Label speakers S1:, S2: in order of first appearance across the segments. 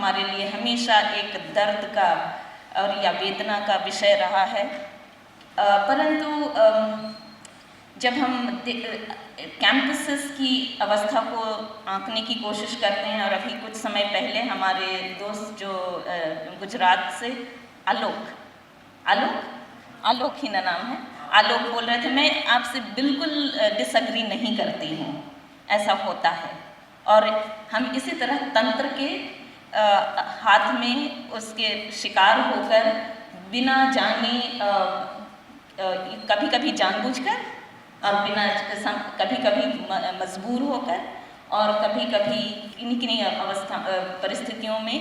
S1: हमारे लिए हमेशा एक दर्द का और या वेदना का विषय रहा है। परंतु जब हम कैंपसेस की अवस्था को आंकने की कोशिश करते हैं, और अभी कुछ समय पहले हमारे दोस्त जो गुजरात से आलोक ही ना नाम है, आलोक बोल रहे थे, मैं आपसे बिल्कुल डिसएग्री नहीं करती हूँ, ऐसा होता है। और हम इसी तरह तंत्र के हाथ में उसके शिकार होकर बिना जाने कभी कभी जानबूझकर और बिना कभी कभी मजबूर होकर और कभी कभी किन्हीं परिस्थितियों में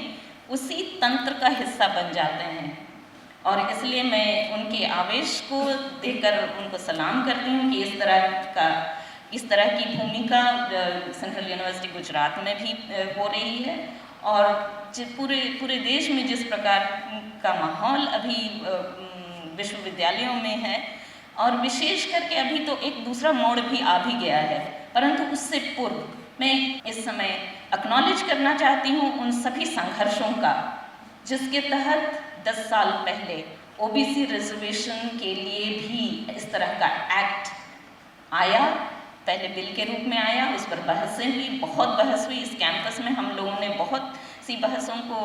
S1: उसी तंत्र का हिस्सा बन जाते हैं। और इसलिए मैं उनके आवेश को देखकर उनको सलाम करती हूँ कि इस तरह की भूमिका सेंट्रल यूनिवर्सिटी गुजरात में भी हो रही है। और पूरे देश में जिस प्रकार का माहौल अभी विश्वविद्यालयों में है, और विशेष करके अभी तो एक दूसरा मोड़ भी आ भी गया है, परंतु उससे पूर्व मैं इस समय एक्नॉलेज करना चाहती हूँ उन सभी संघर्षों का जिसके तहत 10 साल पहले ओबीसी रिजर्वेशन के लिए भी इस तरह का एक्ट आया। पहले बिल के रूप में आया, उस पर बहसें हुई, बहुत बहस हुई। इस कैंपस में हम लोगों ने बहुत सी बहसों को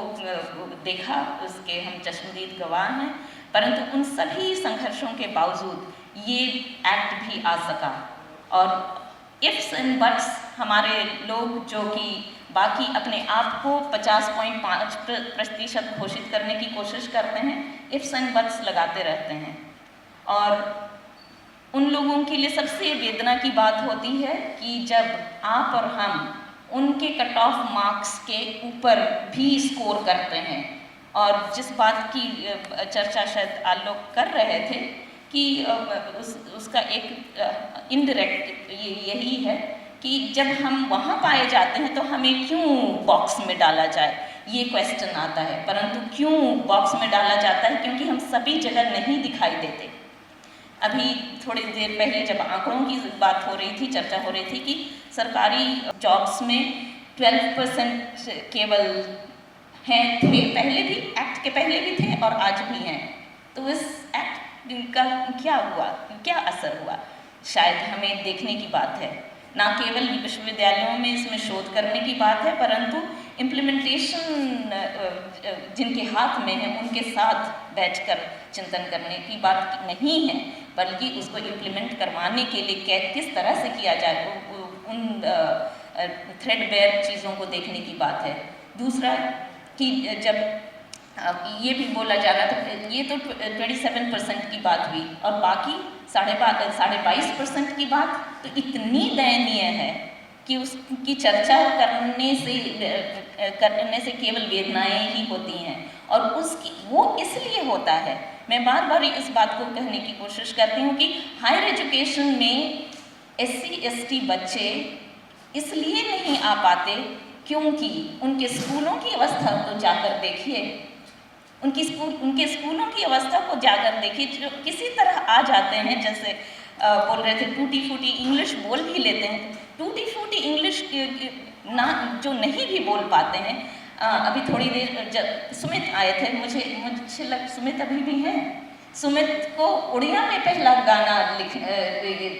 S1: देखा, उसके हम चश्मदीद गवाह हैं। परंतु उन सभी संघर्षों के बावजूद ये एक्ट भी आ सका। और इफ्स एंड बट्स हमारे लोग जो कि बाकी अपने आप को 50.5% घोषित करने की कोशिश करते हैं, इफ्स एंड बट्स लगाते रहते हैं। और उन लोगों के लिए सबसे वेदना की बात होती है कि जब आप और हम उनके कट ऑफ मार्क्स के ऊपर भी स्कोर करते हैं। और जिस बात की चर्चा शायद आलोक कर रहे थे कि उसका एक इनडायरेक्ट यही है कि जब हम वहाँ पाए जाते हैं तो हमें क्यों बॉक्स में डाला जाए, ये क्वेश्चन आता है। परंतु क्यों बॉक्स में डाला जाता है? क्योंकि हम सभी जगह नहीं दिखाई देते। अभी थोड़ी देर पहले जब आंकड़ों की बात हो रही थी, चर्चा हो रही थी कि सरकारी जॉब्स में 12% केवल थे, पहले भी, एक्ट के पहले भी थे और आज भी हैं। तो इस एक्ट का क्या हुआ, क्या असर हुआ, शायद हमें देखने की बात है। ना केवल विश्वविद्यालयों में इसमें शोध करने की बात है, परंतु इम्प्लीमेंटेशन जिनके हाथ में है उनके साथ बैठकर चिंतन करने की बात नहीं है, बल्कि उसको इम्प्लीमेंट करवाने के लिए किस तरह से किया जाए, उन थ्रेडबेयर चीज़ों को देखने की बात है। दूसरा कि जब ये भी बोला जा रहा था, ये तो 27% की बात हुई और बाकी 22.5% की बात तो इतनी दयनीय है कि उसकी चर्चा करने से केवल वेदनाएं ही होती हैं। और वो इसलिए होता है, मैं बार बार इस बात को कहने की कोशिश करती हूँ कि हायर एजुकेशन में SC/ST बच्चे इसलिए नहीं आ पाते क्योंकि उनके स्कूलों की अवस्था को जाकर देखिए, उनके स्कूलों की अवस्था को जाकर देखिए, जो किसी तरह आ जाते हैं, जैसे बोल रहे थे टूटी फूटी इंग्लिश बोल भी लेते हैं, टूटी फूटी इंग्लिश ना जो नहीं भी बोल पाते हैं। अभी थोड़ी देर जब सुमित आए थे, मुझे सुमित अभी भी हैं, सुमित को उड़िया में पहला गाना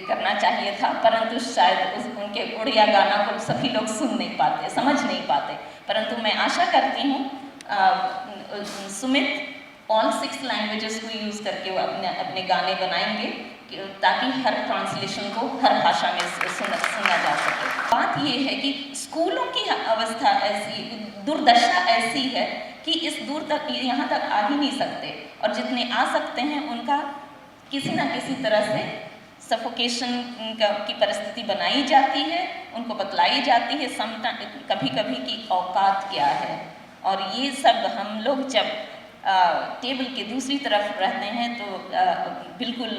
S1: करना चाहिए था, परंतु शायद उनके उड़िया गाना को सभी लोग सुन नहीं पाते, समझ नहीं पाते। परंतु मैं आशा करती हूँ सुमित ऑल 6 लैंग्वेजेस को यूज़ करके वो अपने गाने बनाएंगे ताकि हर ट्रांसलेशन को हर भाषा में सुना जा सके। बात ये है कि स्कूलों की अवस्था ऐसी, दुर्दशा ऐसी है कि इस दूर तक, यहाँ तक आ ही नहीं सकते, और जितने आ सकते हैं उनका किसी न किसी तरह से सफोकेशन की परिस्थिति बनाई जाती है, उनको बतलाई जाती है कभी कभी की औकात क्या है। और ये सब हम लोग जब टेबल के दूसरी तरफ रहते हैं तो बिल्कुल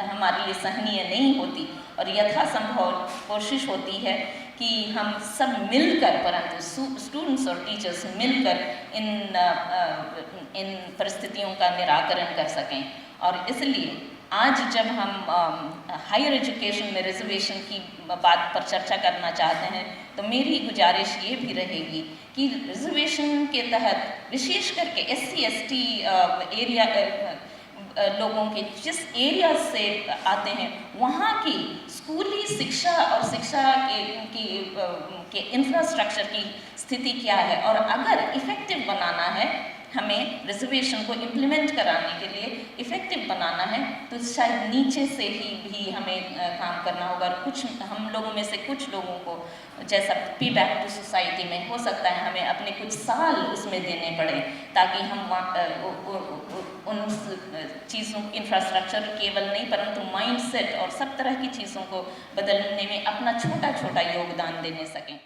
S1: हमारे लिए सहनीय नहीं होती, और यथासंभव कोशिश होती है कि हम सब मिलकर, परंतु स्टूडेंट्स और टीचर्स मिलकर इन परिस्थितियों का निराकरण कर सकें। और इसलिए आज जब हम हायर एजुकेशन में रिजर्वेशन की बात पर चर्चा करना चाहते हैं तो मेरी गुजारिश ये भी रहेगी कि रिजर्वेशन के तहत विशेष करके SC ST एरिया लोगों के जिस एरिया से आते हैं वहाँ की स्कूली शिक्षा और शिक्षा के इंफ्रास्ट्रक्चर की स्थिति क्या है, और अगर इफ़ेक्टिव बनाना है हमें रिजर्वेशन को इम्प्लीमेंट कराने के लिए इफ़ेक्टिव बनाना है तो शायद नीचे से ही भी हमें काम करना होगा। और कुछ हम लोगों में से कुछ लोगों को जैसा पे बैक टू सोसाइटी में हो सकता है हमें अपने कुछ साल उसमें देने पड़े ताकि हम उन चीज़ों इंफ्रास्ट्रक्चर केवल नहीं परंतु माइंडसेट और सब तरह की चीज़ों को बदलने में अपना छोटा छोटा योगदान देने सकें।